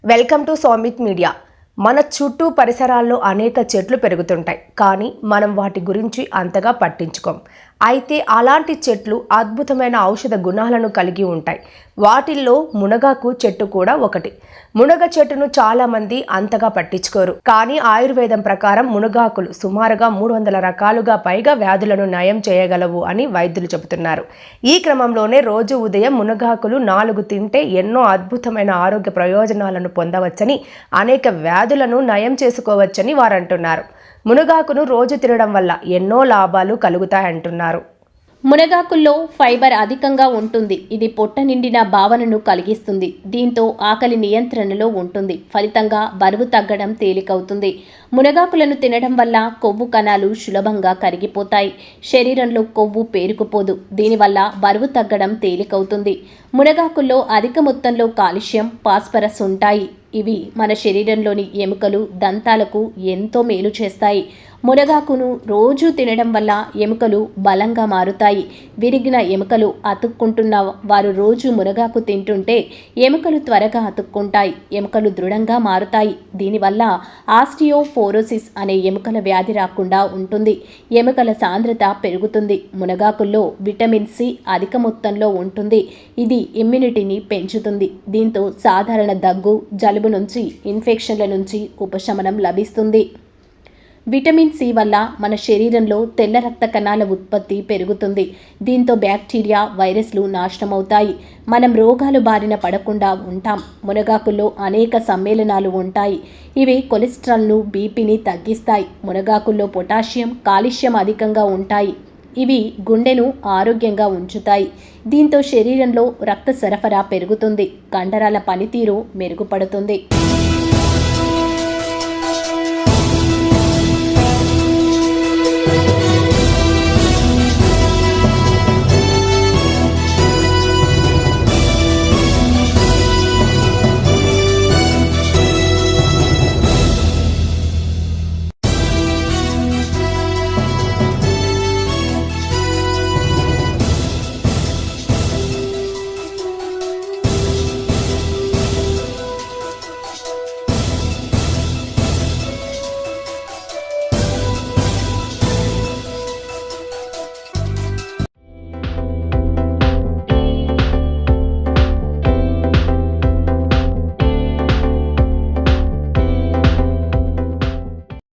Welcome to Soumith media. మన చుట్టూ పరిసరాల్లో అనేక చెట్లు పెరుగుతుంటాయి, కానీ మనం వాటి గురించి అంతగా పట్టించుకోం. అయితే అలాంటి చెట్లు అద్భుతమైన ఔషధ గుణాలను కలిగి ఉంటాయి. వాటిల్లో మునగాకు చెట్టు కూడా ఒకటి. మునగ చెట్టును చాలా మంది అంతగా పట్టించుకోరు, కానీ ఆయుర్వేదం ప్రకారం మునగాకులు సుమారుగా 300 రకాలుగా పైగా వ్యాధులను నయం చేయగలవు అని వైద్యులు చెబుతున్నారు. ఈ క్రమంలోనే రోజు ఉదయం మునగాకులు 4 తింటే ఎన్నో అద్భుతమైన ఆరోగ్య ప్రయోజనాలను పొందవచ్చని, అనేక వ్యాధులను నయం చేసుకోవచ్చని వారు అంటున్నారు. మునగాకును రోజు తినడం వల్ల ఎన్నో లాభాలు కలుగుతాయంటున్నారు. మునగాకుల్లో ఫైబర్ అధికంగా ఉంటుంది. ఇది పొట్ట నిండిన భావనను కలిగిస్తుంది. దీంతో ఆకలి నియంత్రణలో ఉంటుంది. ఫలితంగా బరువు తగ్గడం తేలికవుతుంది. మునగాకులను తినడం వల్ల కొవ్వు కణాలు సులభంగా కరిగిపోతాయి. శరీరంలో కొవ్వు పేరుకుపోదు. దీనివల్ల బరువు తగ్గడం తేలికవుతుంది. మునగాకుల్లో అధిక మొత్తంలో కాల్షియం, ఫాస్ఫరస్ ఉంటాయి. ఇవి మన శరీరంలోని ఎముకలు, దంతాలకు ఎంతో మేలు చేస్తాయి. మునగాకును రోజు తినడం వల్ల ఎముకలు బలంగా మారుతాయి. విరిగిన ఎముకలు అతుక్కుంటున్న వారు రోజు మునగాకు తింటుంటే ఎముకలు త్వరగా అతుక్కుంటాయి. ఎముకలు దృఢంగా మారుతాయి. దీనివల్ల ఆస్టియోపోరోసిస్ అనే ఎముకల వ్యాధి రాకుండా ఉంటుంది. ఎముకల సాంద్రత పెరుగుతుంది. మునగాకుల్లో విటమిన్ సి అధిక మొత్తంలో ఉంటుంది. ఇది ఇమ్యూనిటీని పెంచుతుంది. దీంతో సాధారణ దగ్గు, జలుబు నుంచి, ఇన్ఫెక్షన్ల నుంచి ఉపశమనం లభిస్తుంది. విటమిన్ సి వల్ల మన శరీరంలో తెల్ల రక్త కణాల ఉత్పత్తి పెరుగుతుంది. దీంతో బ్యాక్టీరియా, వైరస్లు నాశనమవుతాయి. మనం రోగాలు బారిన పడకుండా ఉంటాం. మునగాకుల్లో అనేక సమ్మేళనాలు ఉంటాయి. ఇవి కొలెస్ట్రాల్ను, బీపీని తగ్గిస్తాయి. మునగాకుల్లో పొటాషియం, కాల్షియం అధికంగా ఉంటాయి. ఇవి గుండెను ఆరోగ్యంగా ఉంచుతాయి. దీంతో శరీరంలో రక్త సరఫరా పెరుగుతుంది. కండరాల పనితీరు మెరుగుపడుతుంది.